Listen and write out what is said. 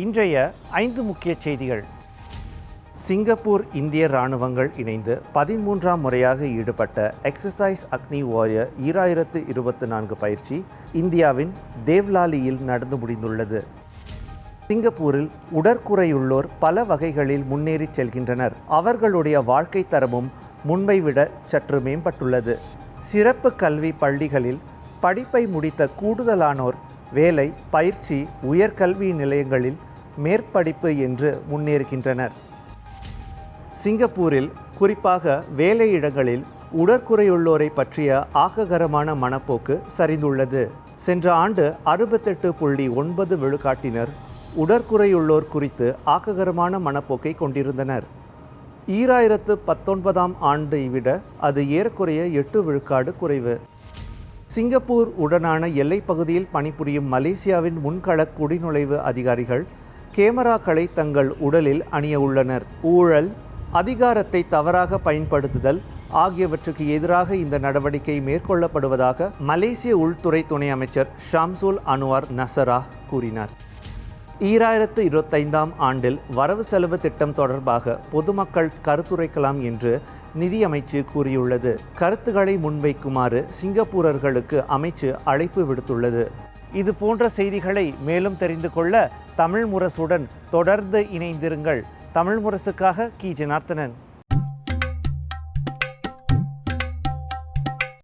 இன்றைய 5 முக்கிய செய்திகள். சிங்கப்பூர் இந்திய இராணுவங்கள் இணைந்து 13ஆம் முறையாக ஈடுபட்ட எக்ஸசைஸ் அக்னி வாரியர் 2024 பயிற்சி இந்தியாவின் தேவ்லாலியில் நடந்து முடிந்துள்ளது. சிங்கப்பூரில் உடற்குறையுள்ளோர் பல வகைகளில் முன்னேறி செல்கின்றனர். அவர்களுடைய வாழ்க்கை தரமும் முன்பை விட சற்று மேம்பட்டுள்ளது. சிறப்பு கல்வி பள்ளிகளில் படிப்பை முடித்த கூடுதலானோர் வேலை, பயிற்சி, உயர்கல்வி நிலையங்களில் மேற்படிப்பு என்று முன்னேறுகின்றனர். சிங்கப்பூரில் குறிப்பாக வேலையிடங்களில் உடற்குறையுள்ளோரை பற்றிய ஆக்ககரமான மனப்போக்கு சரிந்துள்ளது. சென்ற ஆண்டு 68.9 விழுக்காட்டினர் உடற்குறையுள்ளோர் குறித்து ஆக்ககரமான மனப்போக்கை கொண்டிருந்தனர். 2019ஆம் ஆண்டை விட அது ஏறக்குறைய 8 விழுக்காடு குறைவு. சிங்கப்பூர் உடனான எல்லைப் பகுதியில் பணிபுரியும் மலேசியாவின் முன்கள குடிநுழைவு அதிகாரிகள் கேமராக்களை தங்கள் உடலில் அணிய உள்ளனர். ஊழல், அதிகாரத்தை தவறாக பயன்படுத்துதல் ஆகியவற்றுக்கு எதிராக இந்த நடவடிக்கை மேற்கொள்ளப்படுவதாக மலேசிய உள்துறை துணை அமைச்சர் ஷாம்சுல் அன்வார் நசரா கூறினார். 2025ஆம் ஆண்டில் வரவு செலவு திட்டம் தொடர்பாக பொதுமக்கள் கருத்துரைக்கலாம் என்று நிதியமைச்சு கூறியுள்ளது. கருத்துக்களை முன்வைக்குமாறு சிங்கப்பூரர்களுக்கு அமைச்சு அழைப்பு விடுத்துள்ளது. இது போன்ற செய்திகளை மேலும் தெரிந்து கொள்ள தமிழ் முரசுடன் தொடர்ந்து இணைந்திருங்கள். தமிழ் முரசுக்காக கி ஜனார்த்தனன்.